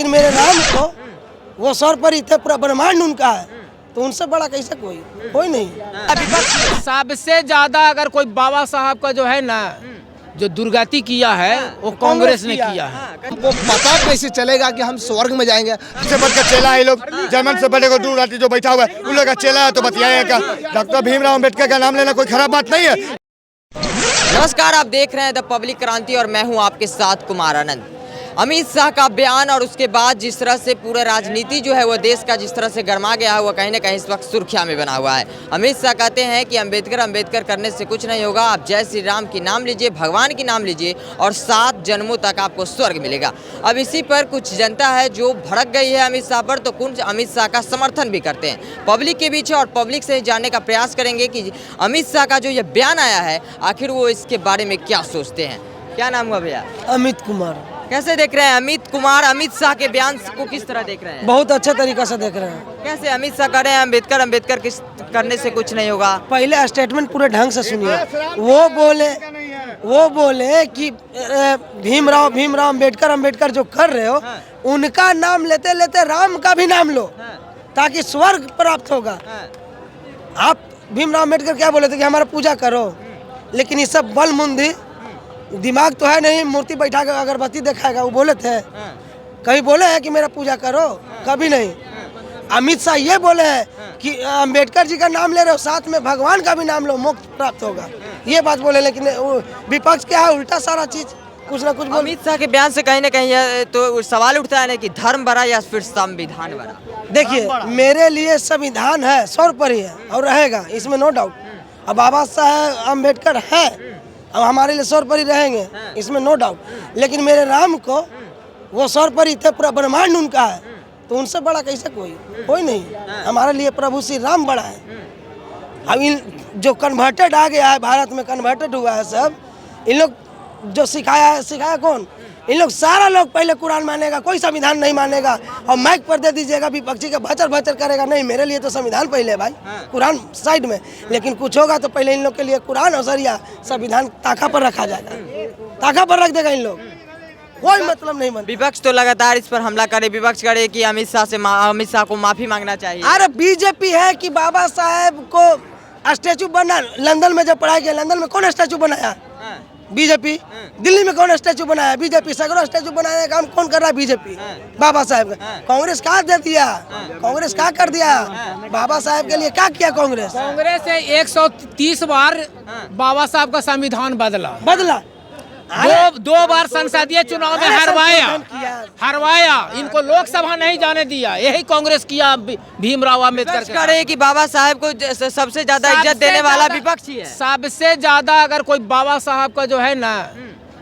मेरे राम को वो सर पर ही थे, पूरा ब्रह्मांड उनका है, तो उनसे बड़ा कैसे कोई नहीं। सबसे ज्यादा अगर कोई बाबा साहब का जो है ना जो दुर्गति किया है वो कांग्रेस ने किया है। वो पता कैसे चलेगा कि हम स्वर्ग में जाएंगे? इससे बढ़कर चेला है लोग, जर्मन से बड़े को दूर राठी जो बैठा हुआ है उन लोग का चेला है, तो बताइएगा डॉक्टर भीमराव अम्बेडकर का नाम लेना कोई खराब बात नहीं है। नमस्कार, आप देख रहे हैं द पब्लिक क्रांति और मैं हूं आपके साथ कुमार आनंद। अमित शाह का बयान और उसके बाद जिस तरह से पूरा राजनीति जो है वो देश का जिस तरह से गर्मा गया है वो कहीं ना कहीं इस वक्त सुर्खियां में बना हुआ है। अमित शाह कहते हैं कि अम्बेडकर करने से कुछ नहीं होगा, आप जय श्री राम की नाम लीजिए, भगवान की नाम लीजिए और 7 जन्मों तक आपको स्वर्ग मिलेगा। अब इसी पर कुछ जनता है जो भड़क गई है अमित शाह पर, तो कुछ अमित शाह का समर्थन भी करते हैं पब्लिक के बीच और पब्लिक से जानने का प्रयास करेंगे कि अमित शाह का जो ये बयान आया है आखिर वो इसके बारे में क्या सोचते हैं। क्या नाम हुआ भैया? अमित कुमार। कैसे देख रहे हैं अमित कुमार अमित शाह के बयान को किस तरह देख रहे हैं? बहुत अच्छे तरीका से देख रहे हैं। कैसे अमित शाह कह रहे हैं अम्बेडकर किस करने से कुछ नहीं होगा? पहले स्टेटमेंट पूरे ढंग से सुनिए। वो बोले कि भीमराव अम्बेडकर जो कर रहे हो उनका नाम लेते लेते राम का भी नाम लो ताकि स्वर्ग प्राप्त होगा। आप भीमराव अम्बेडकर क्या बोले थे कि हमारा पूजा करो, लेकिन ये सब बल मुंदी, दिमाग तो है नहीं, मूर्ति बैठा कर अगरबत्ती दिखाएगा, वो बोले थे? कहीं बोले हैं कि मेरा पूजा करो? कभी नहीं। अमित शाह ये बोले हैं कि अम्बेडकर जी का नाम ले रहे हो, साथ में भगवान का भी नाम लो, मोक्ष प्राप्त होगा, ये बात बोले। लेकिन विपक्ष क्या है, उल्टा सारा चीज कुछ ना कुछ बोल। अमित शाह के बयान से कहीं ना कहीं तो सवाल उठता है ना कि धर्म बड़ा या फिर संविधान बड़ा? देखिए, मेरे लिए संविधान है, 100 पर ही है और रहेगा, इसमें नो डाउट। अब बाबा साहब अम्बेडकर है, अब हमारे लिए 100 पर ही रहेंगे, इसमें नो डाउट। लेकिन मेरे राम को वो 100 पर ही थे, पूरा ब्रह्मांड उनका है, तो उनसे बड़ा कैसे कोई नहीं। हमारे लिए प्रभु श्री राम बड़ा है। अब इन जो कन्वर्टेड आ गया है, भारत में कन्वर्टेड हुआ है सब, इन लोग जो सिखाया कौन? इन लोग सारा लोग पहले कुरान मानेगा, कोई संविधान नहीं मानेगा, और माइक पर दे दीजिएगा विपक्षी का भचर करेगा। नहीं, मेरे लिए तो संविधान पहले है भाई, कुरान साइड में। लेकिन कुछ होगा तो पहले इन लोग के लिए कुरान और सरिया संविधान ताका पर रखा जाएगा, ताका पर रख देगा इन लोग, कोई मतलब नहीं बनता। विपक्ष तो लगातार इस पर हमला करे, विपक्ष करे कि अमित शाह को माफी मांगना चाहिए। अरे बीजेपी है कि बाबा साहेब को स्टैचू बना, लंदन में जब पढ़ाई किया, लंदन में कौन स्टैचू बनाया? बीजेपी। दिल्ली में कौन स्टैचू बनाया? बीजेपी। सगरो स्टैचू बनाने का काम कौन कर रहा है? बीजेपी। बाबा साहेब का कांग्रेस क्या दे दिया? कांग्रेस क्या कर दिया? बाबा साहेब के लिए क्या किया कांग्रेस? कांग्रेस 130 बार बाबा साहब का संविधान बदला। दो बार संसदीय चुनाव में हरवाया, इनको लोकसभा नहीं जाने दिया, यही कांग्रेस किया। भीमराव अम्बेडकर करे कि बाबा साहब को सबसे ज्यादा इज्जत देने वाला विपक्ष ही है। सबसे ज्यादा अगर कोई बाबा साहब का जो है ना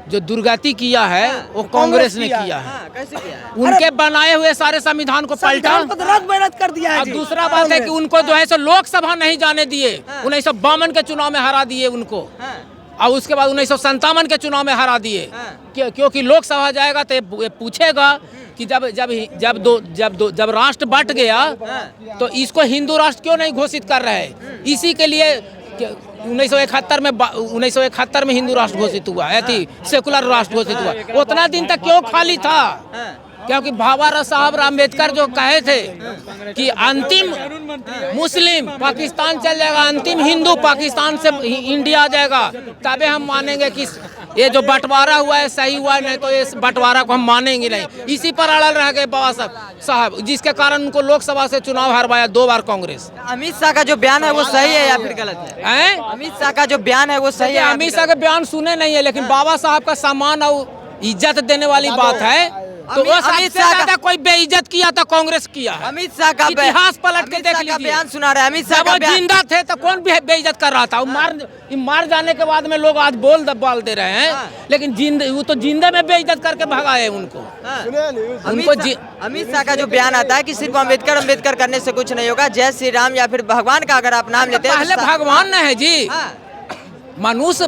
जो दुर्गति किया है वो कांग्रेस ने किया है। कैसे किया है? उनके बनाए हुए सारे संविधान को पलटा कर दिया है। और दूसरा बात है कि उनको जो है सो लोकसभा नहीं जाने दिए, 1952 के चुनाव में हरा दिए उनको, और उसके बाद 1957 के चुनाव में हरा दिए। क्योंकि लोकसभा जाएगा तो ये पूछेगा कि जब राष्ट्र बट गया तो इसको हिंदू राष्ट्र क्यों नहीं घोषित कर रहे हैं? इसी के लिए 1971 में हिंदू राष्ट्र घोषित हुआ है, सेकुलर राष्ट्र घोषित हुआ। उतना दिन तक क्यों खाली था? क्योंकि बाबा साहब अम्बेडकर जो कहे थे कि अंतिम मुस्लिम पाकिस्तान चल जाएगा, अंतिम हिंदू पाकिस्तान से इंडिया आ जाएगा, तबे हम मानेंगे कि ये जो बंटवारा हुआ है सही हुआ है, नहीं तो ये बंटवारा को हम मानेंगे नहीं। इसी पर अड़ल रह गए बाबा साहब, जिसके कारण उनको लोकसभा से चुनाव हरवाया 2 बार कांग्रेस। अमित शाह का जो बयान है वो सही है या फिर गलत है? अमित शाह का जो बयान है वो सही है? अमित शाह का बयान सुने नहीं है, लेकिन बाबा साहब का सम्मान और इज्जत देने वाली बात है। तो वो सबसे ज्यादा कोई बेइज्जत किया था कांग्रेस किया है। अमित शाह का इतिहास पलट के देख लीजिए, बयान सुना रहे हैं। अमित शाह का जिंदा थे तो कौन बेइज्जत कर रहा था? मार जाने के बाद में लोग आज बोल दे रहे हैं, लेकिन वो तो जिंदे में बेइज्जत करके भगाए उनको। अमित शाह का जो बयान आता है कि सिर्फ अम्बेडकर करने से कुछ नहीं होगा, जय श्री राम या फिर भगवान का अगर आप नाम लेते हैं। पहले भगवान न है जी, मनुष्य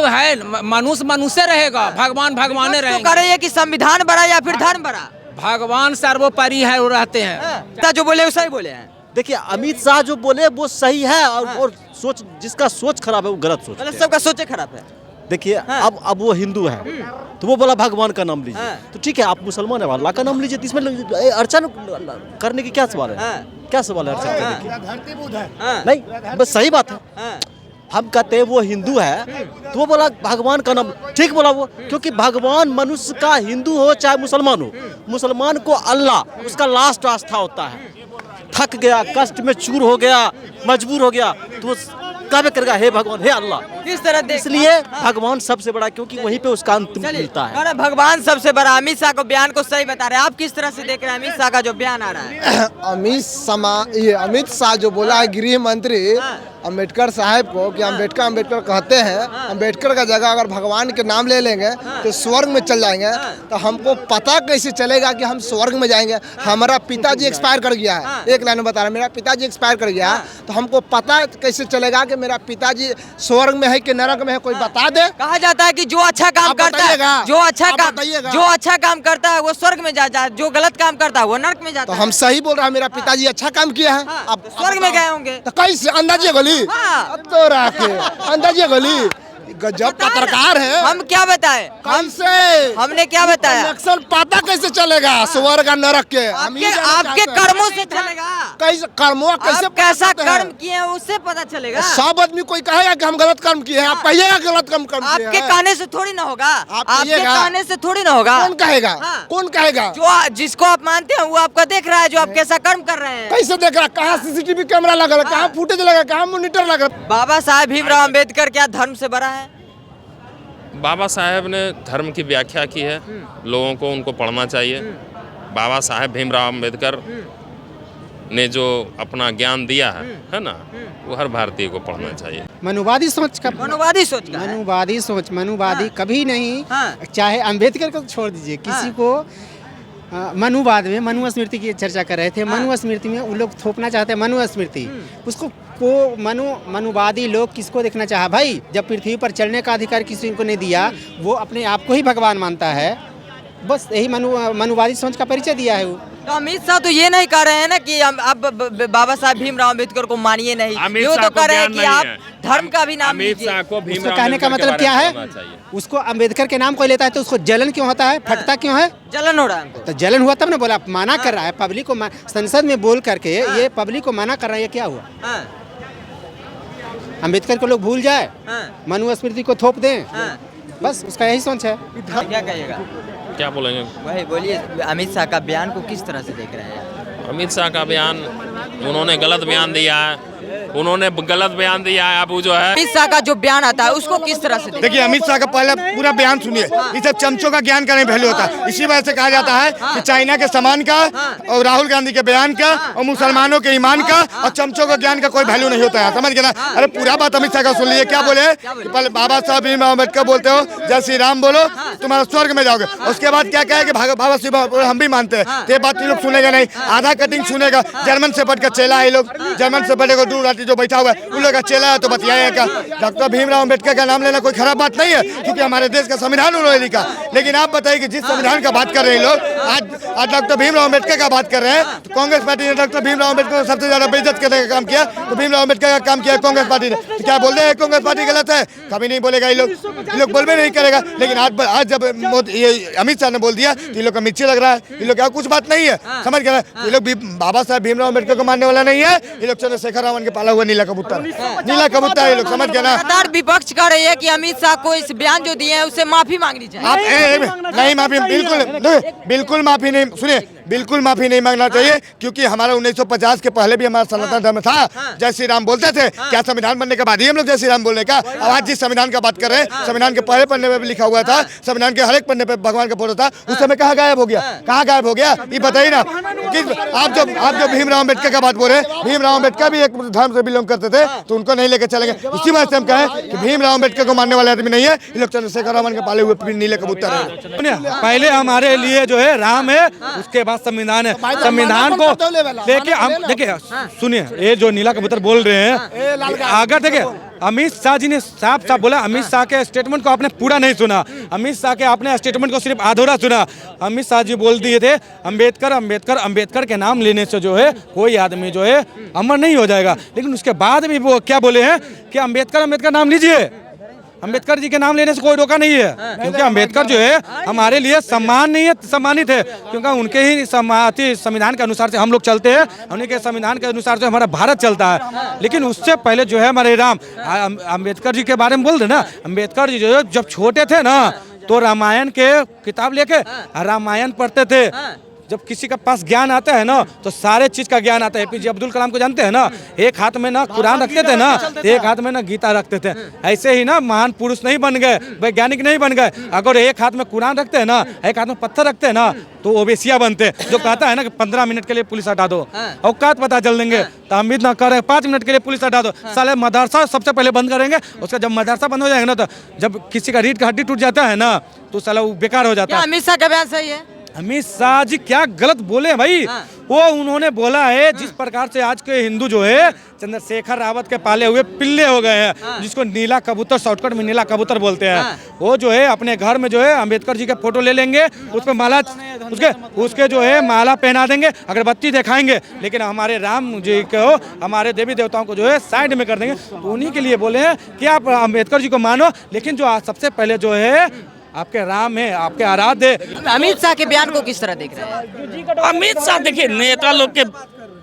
है, मनुष्य रहेगा, भगवान रहेंगे। तो कह रही है कि संविधान बड़ा या फिर धर्म बड़ा? भगवान सर्वोपरि है, वो रहते हैं। जो बोले वो सही बोले हैं। देखिए, अमित शाह जो बोले वो सही है, और सोच जिसका सोच खराब है वो गलत सोच है। सबका सोचे खराब है। देखिए अब वो हिंदू है तो वो बोला भगवान का नाम लीजिए, तो ठीक है आप मुसलमान है अल्लाह का नाम लीजिए, तो इसमें अर्चन करने की क्या सवाल है? क्या सवाल है अर्चन करने की? धरती बुध है नहीं, बस सही बात है। हम कहते हैं वो हिंदू है तो वो बोला भगवान का नाम, ठीक बोला वो, क्योंकि भगवान मनुष्य का हिंदू हो चाहे मुसलमान हो, मुसलमान को अल्लाह उसका लास्ट आस्था होता है। थक गया, कष्ट में चूर हो गया, मजबूर हो गया, तो वो कब करेगा हे भगवान हे अल्लाह। इस तरह इसलिए भगवान सबसे बड़ा, क्योंकि वहीं पे उसका अंत मिलता है। अरे भगवान सबसे बड़ा। अमित शाह को बयान को सही बता रहे हैं, आप किस तरह से देख रहे हैं अमित शाह का जो बयान आ रहा है? अमित शाह जो बोला है गृह मंत्री अम्बेडकर साहब को कि अम्बेडकर कहते हैं, अम्बेडकर का जगह अगर भगवान के नाम ले लेंगे तो स्वर्ग में चल जाएंगे, तो हमको पता कैसे चलेगा कि हम स्वर्ग में जाएंगे? हमारा पिताजी एक्सपायर कर गया है, एक लाइन में बता रहा, मेरा पिताजी एक्सपायर कर गया है, तो हमको पता कैसे चलेगा कि मेरा पिताजी स्वर्ग में है कि नरक में है? कोई बता दे। कहा जाता है कि जो अच्छा काम करता है, जो अच्छा काम करता है वो स्वर्ग में जाता, जो गलत काम करता है वो नरक में जाता तो हम सही बोल रहे हैं, मेरा पिताजी अच्छा काम किया है, अब स्वर्ग में गए होंगे। तो कैसे अंदाजे गोली अब तो राखे अंदाजे गोली गजब पत्रकार है। हम क्या बताएं? कैसे हमने क्या बताया? इलेक्शन पता कैसे चलेगा स्वर्ग नरक के? आपके कर्मों से चलेगा। कैसे कर्मों कैसे आप कैसा कर्म किए हैं उससे पता चलेगा। सब आदमी कोई कहेगा कि हम गलत कर्म किए हैं, आप कहिएगा गलत कर्म किए हैं। आपके कहने से थोड़ी ना होगा, आपके कहिएगा। कहने से थोड़ी ना होगा। कौन कहेगा? कौन कहेगा? जो जिसको आप मानते हैं वो आपका देख रहा है, जो आप कैसा कर्म कर रहे हैं। कैसे देख रहा? कहाँ सीसीटीवी कैमरा लगा है, कहाँ फुटेज लगा, कहाँ मॉनिटर लगा? बाबा साहेब भीमराव अम्बेडकर क्या धर्म से बड़ा है? बाबा साहेब ने धर्म की व्याख्या की है, लोगों को उनको पढ़ना चाहिए। बाबा साहेब भीमराव अम्बेडकर ने जो अपना ज्ञान दिया है ना, वो हर भारतीय को पढ़ना चाहिए। मनुवादी सोच का मनुवादी कभी नहीं, चाहे अंबेडकर को छोड़ दीजिए, किसी को मनुवाद में मनुस्मृति की चर्चा कर रहे थे। मनुस्मृति में वो लोग थोपना चाहते हैं मनुस्मृति, उसको को मनुवादी लोग किसको देखना चाहा? भाई जब पृथ्वी पर चलने का अधिकार किसी को नहीं दिया, वो अपने आप को ही भगवान मानता है, बस यही मनुवादी सोच का परिचय दिया है वो। तो अमित शाह तो ये नहीं कह रहे हैं ना कि अब बाबा साहब भीमराव अम्बेडकर को मानिए नहीं, ये तो कह रहे हैं कि आप धर्म का भी नाम लीजिए। उसको कहने का मतलब क्या है? उसको अम्बेडकर के नाम कोई लेता है तो उसको जलन क्यों होता है, फटता क्यों है? जलन हो रहा है, तो जलन हुआ तब ना बोला, माना कर रहा है पब्लिक को, संसद में बोल करके ये पब्लिक को माना कर रहा है, ये क्या हुआ? अम्बेडकर को लोग भूल जाए, मनुस्मृति को थोप दें, बस उसका यही सोच है। क्या कहिएगा? क्या बोलेंगे? वही बोलिए, अमित शाह का बयान को किस तरह से देख रहे हैं? अमित शाह का बयान, उन्होंने गलत बयान दिया है, उन्होंने गलत बयान दिया है। अब वो जो है अमित शाह का जो बयान आता है उसको किस तरह से देखिए, अमित शाह का पहले पूरा बयान सुनिए। ये सब चमचों का ज्ञान का नहीं पहले होता है। इसी वजह से कहा जाता है कि चाइना के सामान का और राहुल गांधी के बयान का और मुसलमानों के ईमान का और चमचों का ज्ञान का कोई वैल्यू नहीं होता है, समझ गए ना? अरे पूरा बात अमित शाह का सुन लीजिए। क्या बोले कि पहले बाबा साहब भीमराव अम्बेडकर बोलते हो जय श्री राम बोलो तुम्हारा स्वर्ग में जाओगे, उसके बाद क्या कहे कि बाबा साहब हम भी मानते हैं, तो ये बात लोग सुनेगा नहीं, आधा कटिंग सुनेगा। जर्मन से पढ़ कर चेला है लोग, जर्मन से पढ़े को दूर राती जो बैठा हुआ है उन लोग का चेला है, तो बतियाएगा। डॉक्टर भीमराव अम्बेडकर का नाम लेना कोई खराब बात नहीं है, क्योंकि हमारे देश का संविधान उन्होंने लिखा। लेकिन आप बताइए कि जिस संविधान का बात कर रहे हैं लोग, आज डॉक्टर भीमराव अम्बेडकर का बात कर रहे हैं, तो कांग्रेस पार्टी ने डॉक्टर भीमराव अम्बेडकर को सबसे ज्यादा बेइज्जत करने का काम किया, तो भीमराव अम्बेडकर का काम किया कांग्रेस पार्टी ने। तो क्या बोल रहे हैं कांग्रेस पार्टी गलत है? कभी नहीं बोलेगा ये लोग बोलबे नहीं करेगा। लेकिन आज जब ये अमित शाह ने बोल दिया तो ये लोग का मिर्ची लग रहा है, ये लोग क्या कुछ बात नहीं है, समझ गए? ये लोग बाबा साहब भीमराव अम्बेडकर को मानने वाला नहीं है, ये लोग चंद्रशेखर रावण के पाला हुआ नीला कबूतर ये लोग, समझ गए ना? लगातार विपक्ष कर रही है कि अमित शाह को इस बयान जो दिए हैं उससे माफी मांगनी चाहिए। आप नहीं माफी, बिल्कुल माफी नहीं, सुनिए, बिल्कुल माफी नहीं मांगना चाहिए, क्योंकि हमारा 1950 के पहले भी हमारा सनातन धर्म था, जय श्री राम बोलते थे। क्या संविधान बनने के बाद ही हम लोग जय श्री राम बोलने का? अब आज जिस संविधान का बात कर रहे हैं, संविधान के पहले पन्ने पे भी लिखा हुआ था, संविधान के हर एक पन्ने पे भगवान का फोटो था, उस समय कहाँ गायब हो गया? कहाँ गायब हो गया ये बताइए ना। आप जो भीमराव अम्बेडकर का बात बोल रहे हैं, भीमराव अम्बेडकर भी एक धर्म से बिलोंग करते थे, तो उनको नहीं लेकर चलेंगे। इसी वजह से हम कहें कि भीमराव अम्बेडकर को मानने वाले आदमी नहीं है, ये लोग चंद्रशेखर रावण के पाले हुए नीले कबूतर है। पहले हमारे लिए जो है राम है, उसके बाद संविधान है। संविधान को देखिए, हम देखिए सुनिए, ये जो नीला कबूतर बोल रहे हैं, अगर देखिए अमित शाह जी ने साफ साफ बोला, अमित शाह के स्टेटमेंट को आपने पूरा नहीं सुना, अमित शाह के आपने स्टेटमेंट को सिर्फ अधूरा सुना। अमित शाह जी बोल दिए थे अम्बेडकर अम्बेडकर अम्बेडकर के नाम लेने से जो है कोई आदमी जो है अमर नहीं हो जाएगा, लेकिन उसके बाद भी वो क्या बोले हैं कि अम्बेडकर अम्बेडकर नाम लीजिए, अम्बेडकर जी के नाम लेने से कोई रोका नहीं है, क्योंकि अम्बेडकर जो है हमारे लिए सम्मानित है, क्योंकि उनके ही संविधान के अनुसार से हम लोग चलते हैं, उन्हीं के संविधान के अनुसार से हमारा भारत चलता है। लेकिन उससे पहले जो है हमारे राम अम्बेडकर जी के बारे में बोल रहे ना, अम्बेडकर जी जो है जब छोटे थे ना तो रामायण के किताब लेके रामायण पढ़ते थे। जब किसी के पास ज्ञान आता है ना तो सारे चीज का ज्ञान आता है। एपीजे अब्दुल कलाम को जानते हैं ना, एक हाथ में ना कुरान रखते थे ना, एक हाथ में ना गीता रखते थे। ऐसे ही ना महान पुरुष नहीं बन गए, वैज्ञानिक नहीं बन गए। अगर एक हाथ में कुरान रखते हैं ना, एक हाथ में पत्थर रखते हैं ना, तो ओबेसिया बनते हैं। जो कहता है ना कि 15 मिनट के लिए पुलिस हटा दो, औकात पता चल देंगे। तामीद ना करे 5 मिनट के लिए पुलिस हटा दो, साले मदरसा सबसे पहले बंद करेंगे। उसका जब मदरसा बंद हो जाएगा ना, तो जब किसी का रीढ़ का हड्डी टूट जाता है ना तो साला वो बेकार हो जाता है। अमित शाह का बयान सही है? अमित शाह जी क्या गलत बोले हैं भाई। वो उन्होंने बोला है जिस प्रकार से आज के हिंदू जो है चंद्रशेखर रावत के पाले हुए पिल्ले हो गए हैं, जिसको नीला कबूतर, शॉर्टकट में नीला कबूतर बोलते हैं। वो जो है अपने घर में जो है अम्बेडकर जी के फोटो ले लेंगे, उस पर माला उसके जो है माला पहना देंगे, अगरबत्ती दिखाएंगे, लेकिन हमारे राम जी को, हमारे देवी देवताओं को जो है साइड में कर देंगे। तो उन्हीं के लिए बोले हैं कि आप अम्बेडकर जी को मानो, लेकिन जो सबसे पहले जो है आपके राम है, आपके आराध्य। अमित शाह के बयान को किस तरह देख रहे हैं? अमित शाह देखिए, नेता लोग के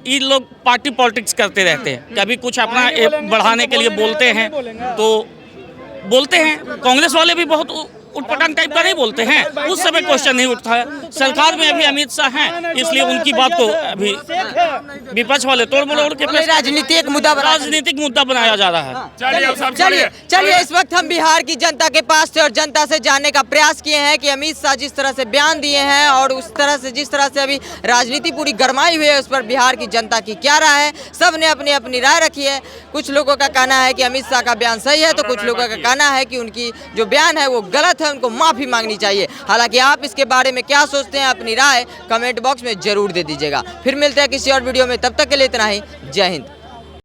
ये लोग पार्टी पॉलिटिक्स करते रहते हैं, कभी कुछ अपना बढ़ाने के लिए बोलते हैं तो बोलते हैं। कांग्रेस वाले भी बहुत उटपटांग टाइप का नहीं बोलते हैं, उस समय क्वेश्चन नहीं उठता है। सरकार में अभी अमित शाह हैं, इसलिए उनकी बात को अभी विपक्ष वाले तोड़ मरोड़ के राजनीतिक मुद्दा बनाया जा रहा है। चलिए इस वक्त हम बिहार की जनता के पास थे और जनता से जानने का प्रयास किए हैं कि अमित शाह जिस तरह से बयान दिए हैं और उस तरह से जिस तरह से अभी राजनीति पूरी गरमाई हुई है, उस पर बिहार की जनता की क्या राय है। सब ने अपनी अपनी राय रखी है। कुछ लोगों का कहना है कि अमित शाह का बयान सही है, तो कुछ लोगों का कहना है कि उनकी जो बयान है वो गलत है, उनको माफी मांगनी चाहिए। हालांकि आप इसके बारे में क्या सोचते हैं, अपनी राय कमेंट बॉक्स में जरूर दे दीजिएगा। फिर मिलते हैं किसी और वीडियो में, तब तक के लिए इतना ही। जय हिंद।